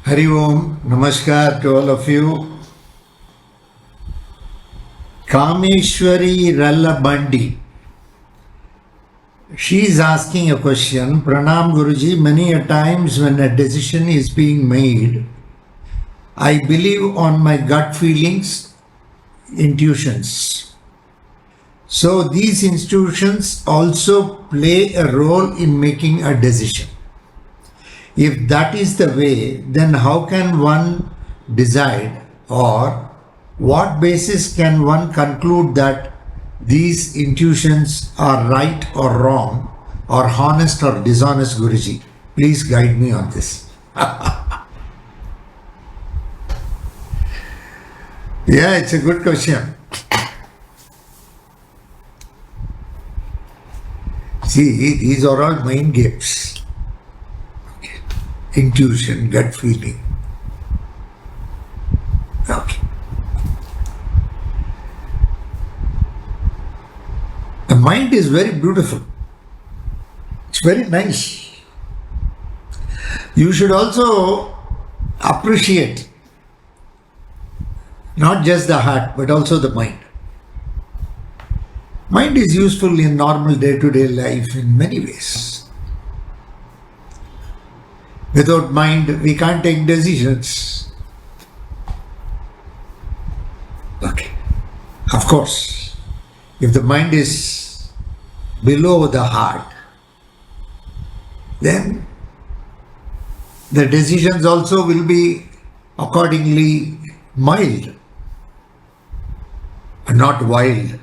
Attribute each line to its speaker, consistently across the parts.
Speaker 1: Hari Om, Namaskar to all of you. Kameshwari Rallabandi. She is asking a question. Pranam Guruji, many a times when a decision is being made, I believe on my gut feelings, intuitions. So these intuitions also play a role in making a decision. If that is the way, then how can one decide, or what basis can one conclude that these intuitions are right or wrong, or honest or dishonest, Guruji? Please guide me on this. Yeah, it's a good question. See, these are all mind games. Okay. Intuition, gut feeling. Okay. The mind is very beautiful. It's very nice. You should also appreciate not just the heart, but also the mind. Mind is useful in normal day-to-day life in many ways. Without mind, we can't take decisions. Okay. Of course, if the mind is below the heart, then the decisions also will be accordingly mild and not wild.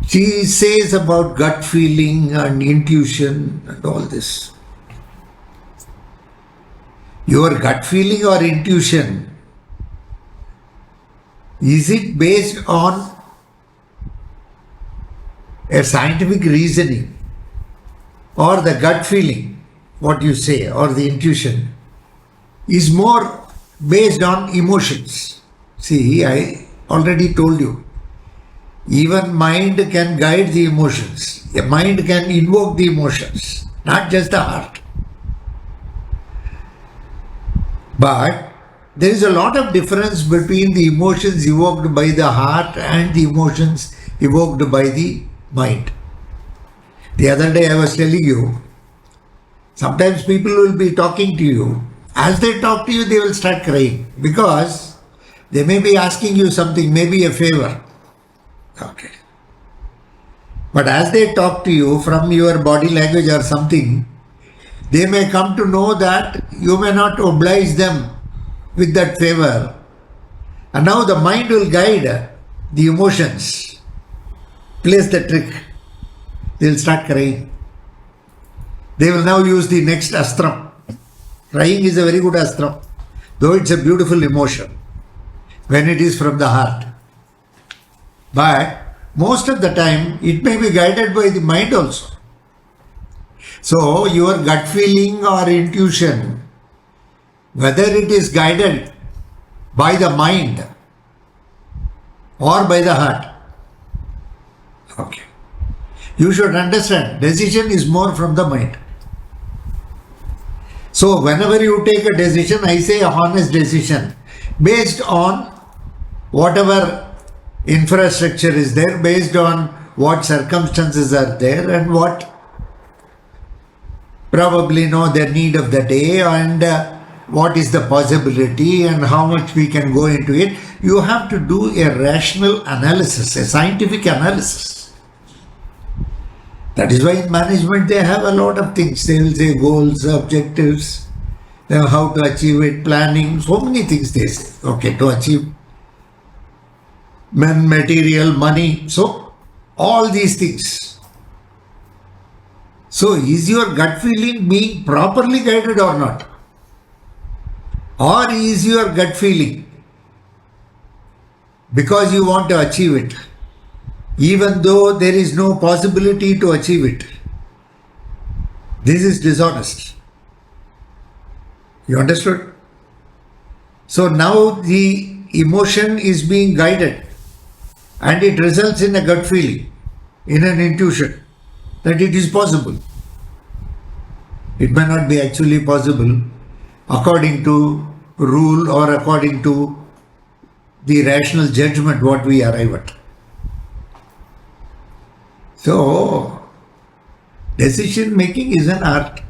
Speaker 1: She says about gut feeling and intuition and all this. Your gut feeling or intuition, is it based on a scientific reasoning, or the gut feeling, what you say, or the intuition is more based on emotions? See, I already told you, even mind can guide the emotions. A mind can invoke the emotions, not just the heart. But there is a lot of difference between the emotions evoked by the heart and the emotions evoked by the mind. The other day I was telling you, sometimes people will be talking to you. As they talk to you, they will start crying because they may be asking you something, maybe a favor. Okay. But as they talk to you from your body language or something, they may come to know that you may not oblige them with that favor. And now the mind will guide the emotions, plays the trick. They will start crying. They will now use the next astram. Crying is a very good astram, though it's a beautiful emotion when it is from the heart. But most of the time, it may be guided by the mind also. So, your gut feeling or intuition, whether it is guided by the mind or by the heart, okay, you should understand, decision is more from the mind. So, whenever you take a decision, I say a honest decision, based on whatever infrastructure is there, based on what circumstances are there and what probably know the need of the day and what is the possibility and how much we can go into it. You have to do a rational analysis, a scientific analysis. That is why in management they have a lot of things. They will say goals, objectives, then how to achieve it, planning, so many things they say. Okay, to achieve men, material, money, so all these things. So is your gut feeling being properly guided or not? Or is your gut feeling because you want to achieve it, even though there is no possibility to achieve it? This is dishonest. You understood? So now the emotion is being guided and it results in a gut feeling, in an intuition. that it is possible. It may not be actually possible according to rule or according to the rational judgment what we arrive at. So, decision making is an art.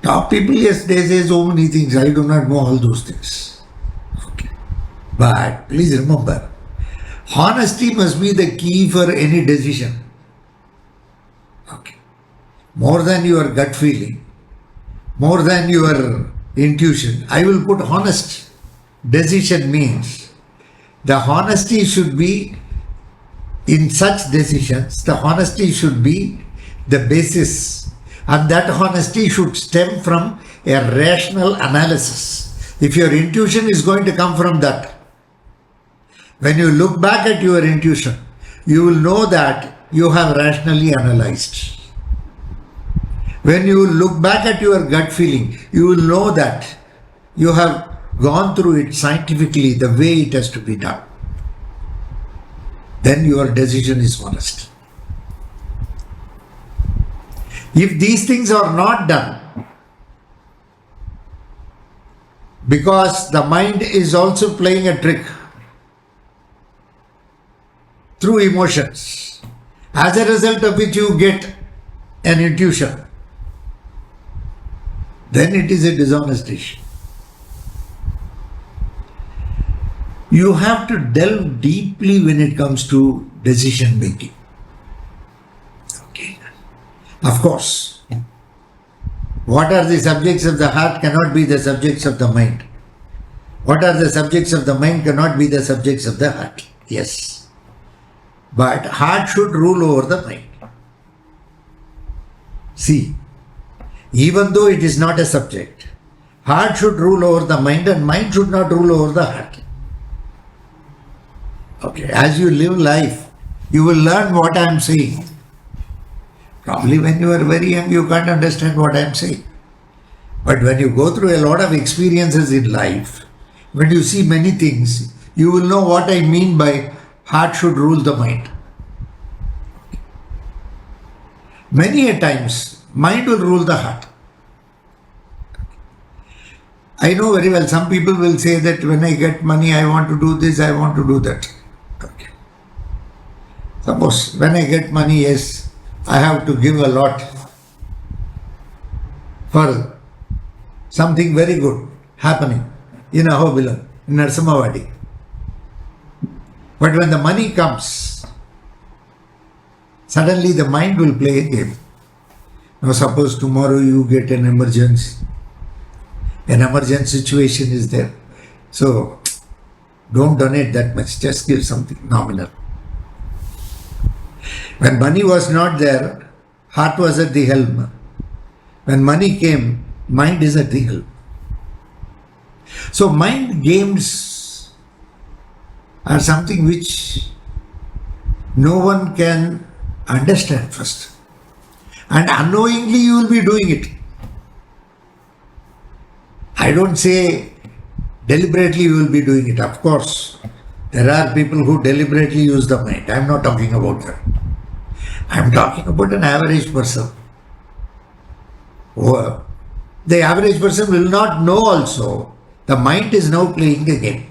Speaker 1: Top people, yes, they say so many things. I do not know all those things. Okay. But please remember, honesty must be the key for any decision. Okay. More than your gut feeling, more than your intuition. I will put honest decision means the honesty should be in such decisions, the honesty should be the basis, and that honesty should stem from a rational analysis. If your intuition is going to come from that, when you look back at your intuition, you will know that you have rationally analyzed. When you look back at your gut feeling, you will know that you have gone through it scientifically the way it has to be done. Then your decision is honest. If these things are not done, because the mind is also playing a trick through emotions, as a result of which you get an intuition, then it is a dishonest decision. You have to delve deeply when it comes to decision making. Okay. Of course, what are the subjects of the heart cannot be the subjects of the mind. What are the subjects of the mind cannot be the subjects of the heart. Yes. But heart should rule over the mind. See, even though it is not a subject, heart should rule over the mind and mind should not rule over the heart. Okay, as you live life, you will learn what I am saying. Probably when you are very young, you can't understand what I am saying. But when you go through a lot of experiences in life, when you see many things, you will know what I mean by heart should rule the mind. Many a times, mind will rule the heart. I know very well, some people will say that when I get money, I want to do this, I want to do that. Okay. Suppose when I get money, yes, I have to give a lot for something very good happening in Ahobilam, in Narsamavadi. But when the money comes, suddenly the mind will play a game. Now suppose tomorrow you get an emergency situation is there. So don't donate that much, just give something nominal. When money was not there, heart was at the helm. When money came, mind is at the helm. So mind games are something which no one can understand first. And unknowingly you will be doing it. I don't say deliberately you will be doing it. Of course, there are people who deliberately use the mind. I am not talking about that. I am talking about an average person. The average person will not know also. The mind is now playing a game.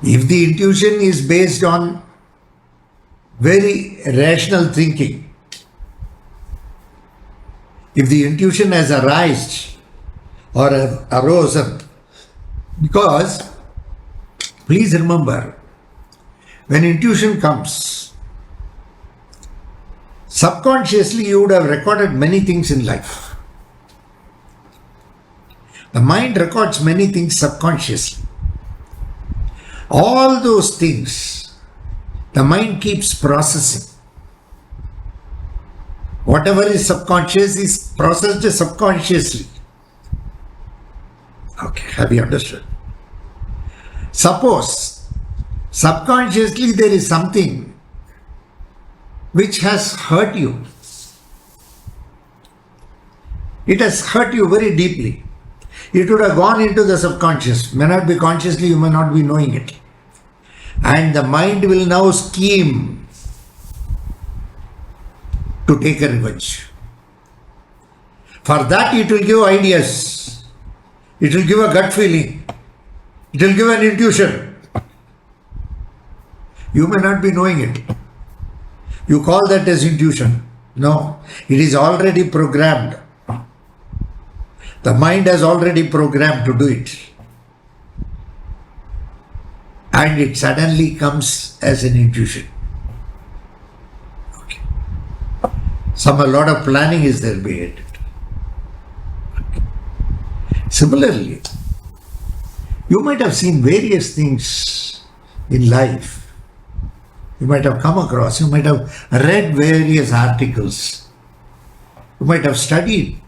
Speaker 1: If the intuition is based on very rational thinking, if the intuition has arisen or arisen, because please remember, when intuition comes, subconsciously you would have recorded many things in life. The mind records many things subconsciously. All those things, the mind keeps processing. Whatever is subconscious is processed subconsciously. Okay, have you understood? Suppose subconsciously there is something which has hurt you. It has hurt you very deeply. It would have gone into the subconscious. May not be consciously, you may not be knowing it. And the mind will now scheme to take a revenge. For that, it will give ideas. It will give a gut feeling. It will give an intuition. You may not be knowing it. You call that as intuition. No, it is already programmed. The mind has already programmed to do it. And it suddenly comes as an intuition. Okay. A lot of planning is there behind it. Okay. Similarly, you might have seen various things in life. You might have come across, you might have read various articles. You might have studied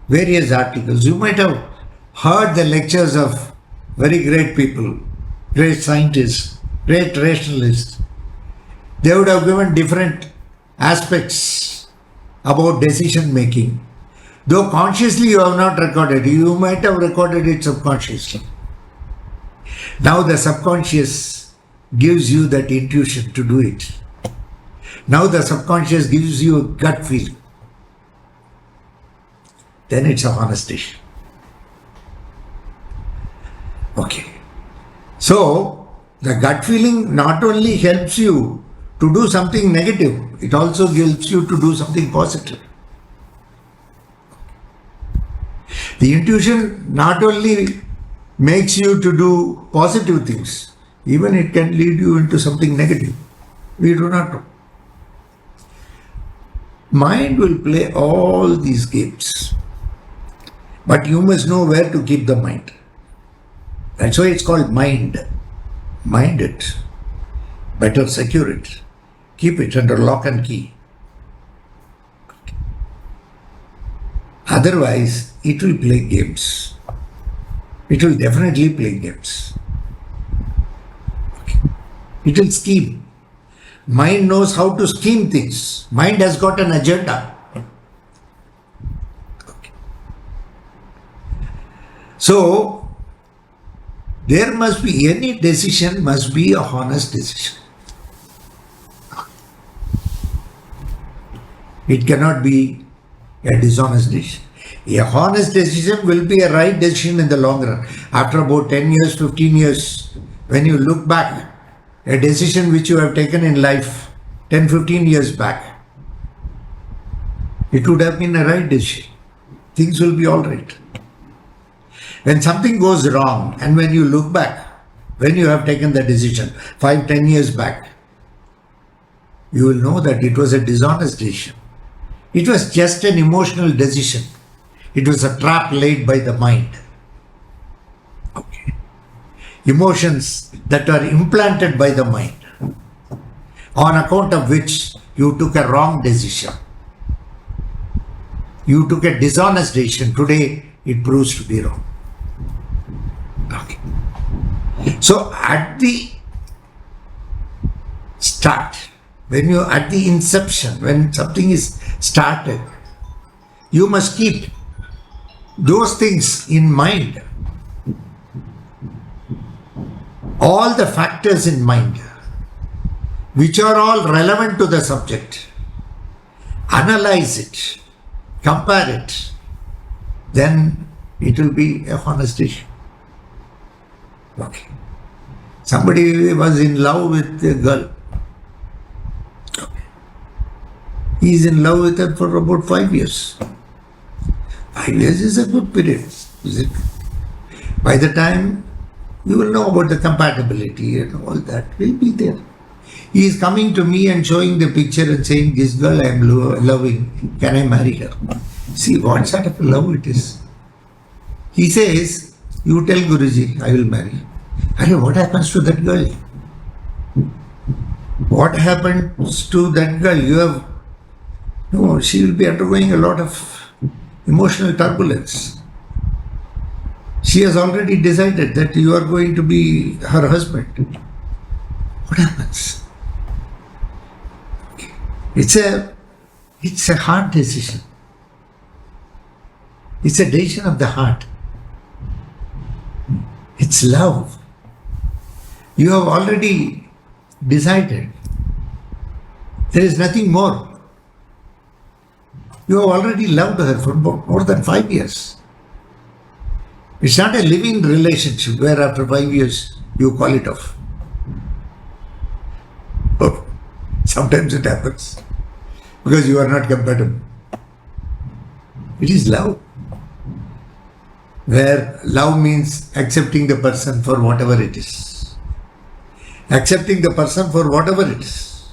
Speaker 1: various articles. You might have heard the lectures of very great people, great scientists, great rationalists. They would have given different aspects about decision making. Though consciously you have not recorded, you might have recorded it subconsciously. Now the subconscious gives you that intuition to do it. Now the subconscious gives you a gut feeling. Then it's a honest decision. Okay. So, the gut feeling not only helps you to do something negative, it also helps you to do something positive. The intuition not only makes you to do positive things, even it can lead you into something negative. We do not know. Mind will play all these games. But you must know where to keep the mind. That's why it's called mind. Mind it. Better secure it. Keep it under lock and key. Otherwise, it will play games. It will definitely play games. Okay. It will scheme. Mind knows how to scheme things. Mind has got an agenda. Okay. So, there must be, any decision must be a honest decision. It cannot be a dishonest decision. A honest decision will be a right decision in the long run. After about 10 years, 15 years, when you look back, a decision which you have taken in life 10, 15 years back, it would have been a right decision. Things will be all right. When something goes wrong and when you look back, when you have taken the decision 5, 10 years back, you will know that it was a dishonest decision. It was just an emotional decision. It was a trap laid by the mind. Okay. Emotions that are implanted by the mind, on account of which you took a wrong decision. You took a dishonest decision. Today, it proves to be wrong. Okay. So, at the start, at the inception, when something is started, you must keep those things in mind. All the factors in mind, which are all relevant to the subject. Analyze it, compare it, then it will be a honest issue. Okay. Somebody was in love with a girl. Okay. He is in love with her for about 5 years. 5 years is a good period, is it? By the time you will know about the compatibility and all that will be there. He is coming to me and showing the picture and saying, this girl I am loving, can I marry her? See what sort of love it is. He says, you tell Guruji, I will marry. What happens to that girl? What happens to that girl? No, she will be undergoing a lot of emotional turbulence. She has already decided that you are going to be her husband. What happens? It's a hard decision. It's a decision of the heart. It's love. You have already decided. There is nothing more. You have already loved her for more than 5 years. It's not a living relationship where after 5 years you call it off. Oh, sometimes it happens because you are not compatible. It is love, where love means accepting the person for whatever it is. Accepting the person for whatever it is.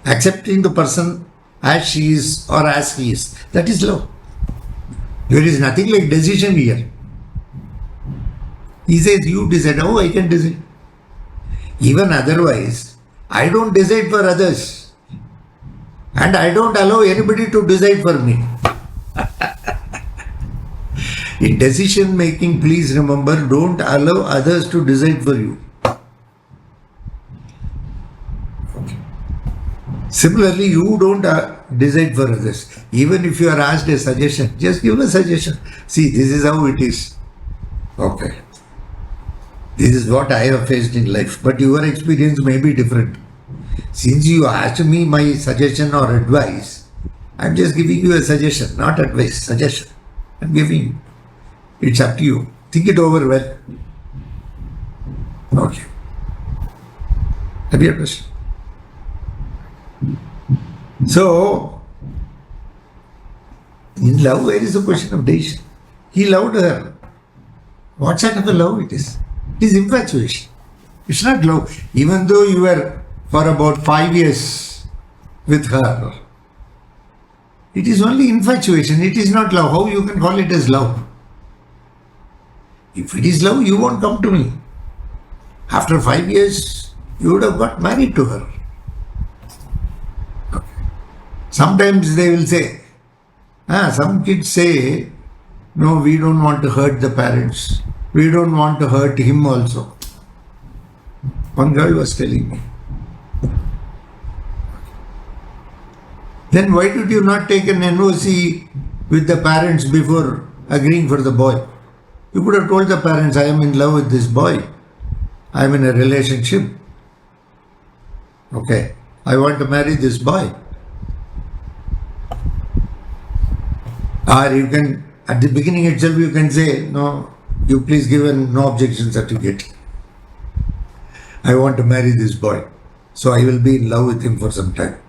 Speaker 1: Accepting the person as she is or as he is. That is love. There is nothing like decision here. He says, you decide. Oh, I can decide. Even otherwise, I don't decide for others. And I don't allow anybody to decide for me. In decision making, please remember, don't allow others to decide for you. Similarly, you don't decide for others. Even if you are asked a suggestion, just give a suggestion. See, this is how it is. Okay. This is what I have faced in life. But your experience may be different. Since you asked me my suggestion or advice, I am just giving you a suggestion, not advice, suggestion. I am giving you. It's up to you. Think it over well. Okay. Have you a question? So, in love, where is the question of decision? He loved her. What sort of a love it is? It is infatuation. It's not love. Even though you were for about 5 years with her, it is only infatuation. It is not love. How you can call it as love? If it is love, you won't come to me. After 5 years, you would have got married to her. Okay. Sometimes they will say, some kids say, no, we don't want to hurt the parents. We don't want to hurt him also. One girl was telling me. Then why did you not take an NOC with the parents before agreeing for the boy? You could have told the parents, I am in love with this boy. I am in a relationship. Okay. I want to marry this boy. Or you can, at the beginning itself, you can say, no, you please give a no objection certificate. I want to marry this boy. So I will be in love with him for some time.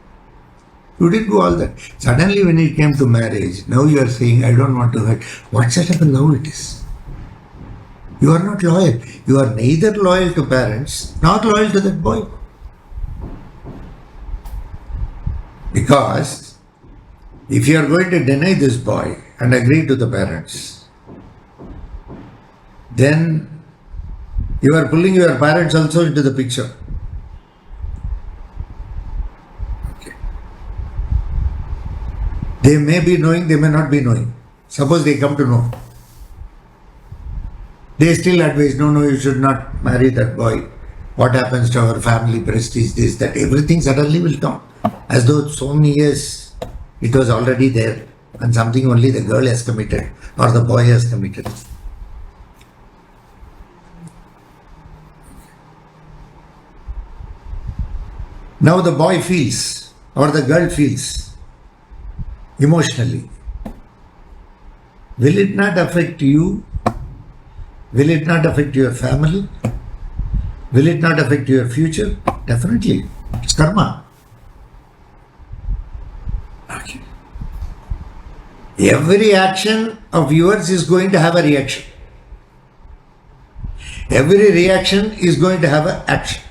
Speaker 1: You didn't do all that. Suddenly when it came to marriage, now you are saying, I don't want to hurt. What sort of a love it is? You are not loyal. You are neither loyal to parents, nor loyal to that boy. Because if you are going to deny this boy and agree to the parents, then you are pulling your parents also into the picture. Okay. They may be knowing, they may not be knowing. Suppose they come to know. They still advise, no, you should not marry that boy. What happens to our family prestige, this, that, everything suddenly will come. As though so many years it was already there and something only the girl has committed or the boy has committed. Now the boy feels or the girl feels emotionally. Will it not affect you? Will it not affect your family? Will it not affect your future? Definitely. It's karma. Okay. Every action of yours is going to have a reaction. Every reaction is going to have an action.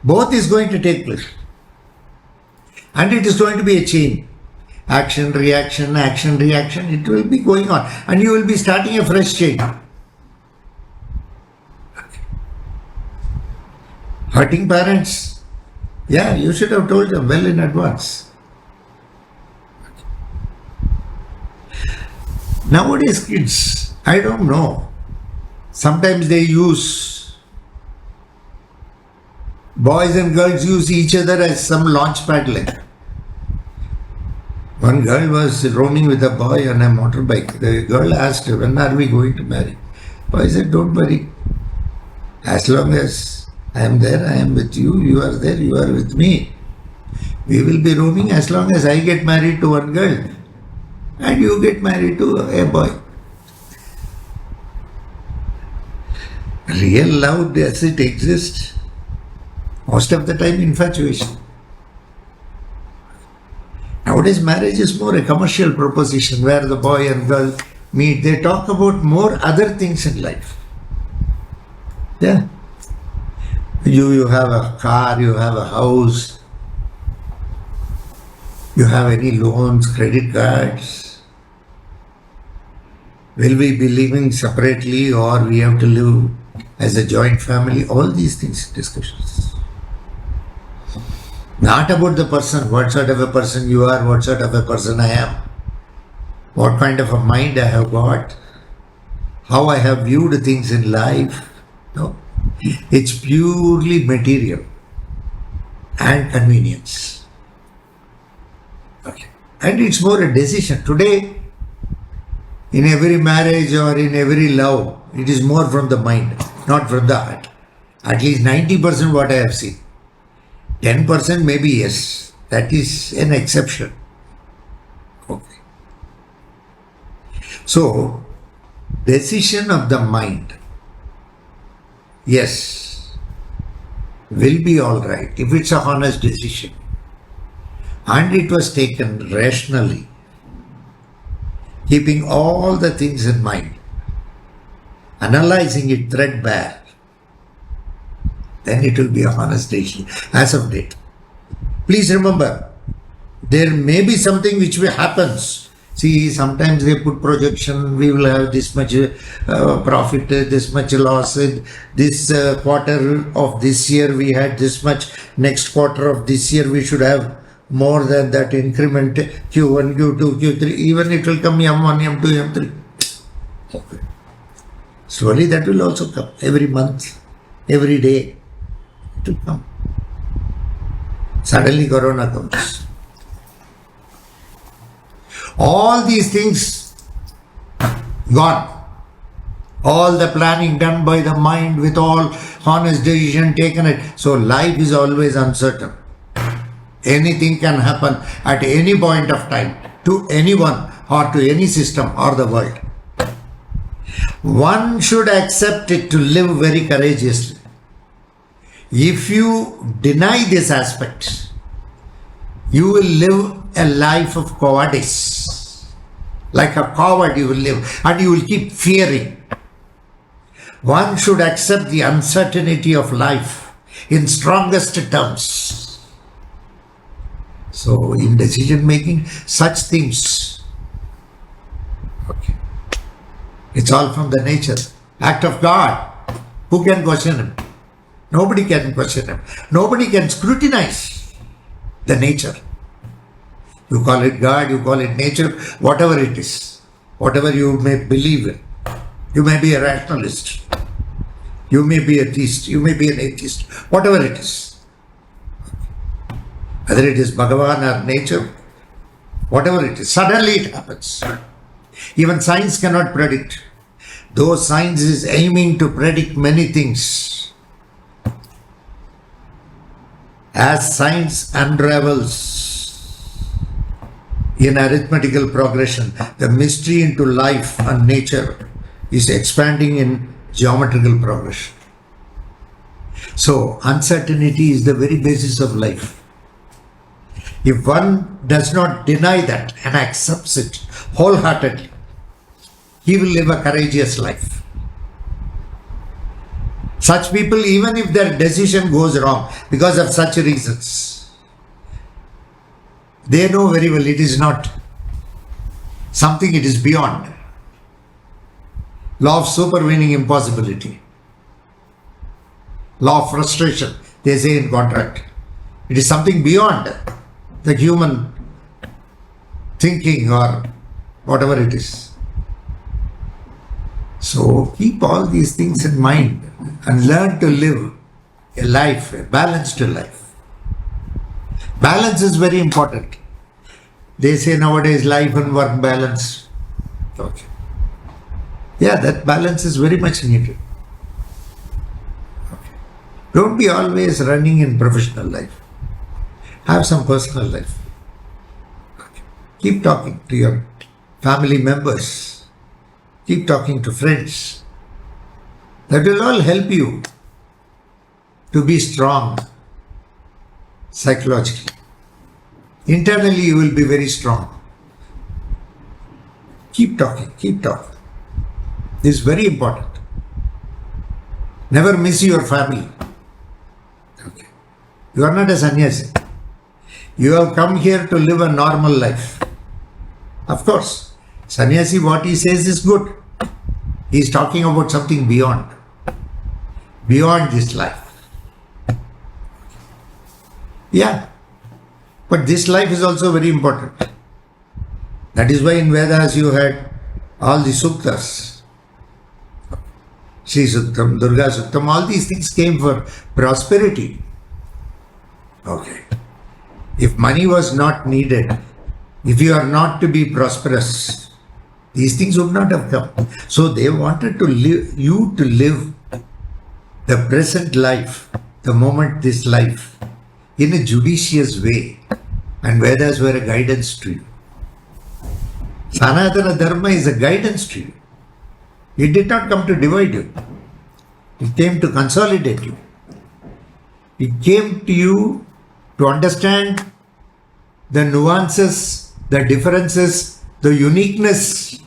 Speaker 1: Both is going to take place. And it is going to be a chain. Action, reaction, action, reaction. It will be going on. And you will be starting a fresh chain. Hurting parents? Yeah, you should have told them well in advance. Nowadays kids, I don't know. Sometimes they use, boys and girls use each other as some launch pad like. One girl was roaming with a boy on a motorbike. The girl asked her, when are we going to marry? Boy said, don't worry. As long as I am there, I am with you, you are there, you are with me. We will be roaming as long as I get married to one girl and you get married to a boy. Real love, does it exist? Most of the time, infatuation. Nowadays, marriage is more a commercial proposition where the boy and girl meet. They talk about more other things in life. Yeah. You have a car, you have a house, you have any loans, credit cards. Will we be living separately or we have to live as a joint family? All these things, discussions. Not about the person, what sort of a person you are, what sort of a person I am, what kind of a mind I have got, how I have viewed things in life. No. It's purely material and convenience. Okay. And it's more a decision. Today, in every marriage or in every love, it is more from the mind, not from the heart. At least 90% what I have seen. 10% maybe yes. That is an exception. Okay. So, decision of the mind, yes, will be all right if it's a honest decision and it was taken rationally, keeping all the things in mind, analyzing it threadbare, then it will be a honest decision as of date. Please remember, there may be something which will happens. See, sometimes they put projection, we will have this much profit, this much loss, this quarter of this year we had this much, next quarter of this year we should have more than that increment, Q1, Q2, Q3, even it will come M1, M2, M3. Okay. Slowly that will also come, every month, every day, it will come. Suddenly Corona comes. All these things gone. All the planning done by the mind with all honest decision taken it. So life is always uncertain. Anything can happen at any point of time to anyone or to any system or the world. One should accept it to live very courageously. If you deny this aspect, you will live a life of cowardice. Like a coward you will live and you will keep fearing. One should accept the uncertainty of life in strongest terms. So in decision making, such things, okay, it's all from the nature, act of God. Who can question him? Nobody can question him. Nobody can scrutinize the nature. You call it God, you call it nature, whatever it is, whatever you may believe in. You may be a rationalist, you may be a theist, you may be an atheist, whatever it is. Whether it is Bhagavan or nature, whatever it is, suddenly it happens. Even science cannot predict. Though science is aiming to predict many things, as science unravels in arithmetical progression, the mystery into life and nature is expanding in geometrical progression. So, uncertainty is the very basis of life. If one does not deny that and accepts it wholeheartedly, he will live a courageous life. Such people, even if their decision goes wrong because of such reasons, they know very well it is not something, it is beyond. Law of supervening impossibility. Law of frustration, they say in contract. It is something beyond the human thinking or whatever it is. So keep all these things in mind and learn to live a life, a balanced life. Balance is very important. They say nowadays life and work balance. Okay. Yeah, that balance is very much needed. Don't be always running in professional life. Have some personal life. Keep talking to your family members. Keep talking to friends. That will all help you to be strong psychologically. Internally, you will be very strong. Keep talking, keep talking. This is very important. Never miss your family. Okay. You are not a sannyasi. You have come here to live a normal life. Of course, sannyasi, what he says is good. He is talking about something beyond this life. Yeah, but this life is also very important. That is why in Vedas you had all the suktas. Sri Suktam, Durga Suktam, all these things came for prosperity. Okay. If money was not needed, if you are not to be prosperous, these things would not have come. So they wanted to live the present life, the moment this life, in a judicious way. And Vedas were a guidance to you. Sanatana Dharma is a guidance to you. It did not come to divide you. It came to consolidate you. It came to you to understand the nuances, the differences, the uniqueness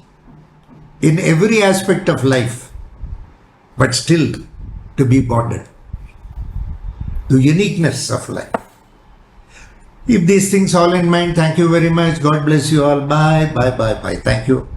Speaker 1: in every aspect of life, but still to be bonded. The uniqueness of life. Keep these things all in mind. Thank you very much. God bless you all. Bye, bye, bye, bye. Thank you.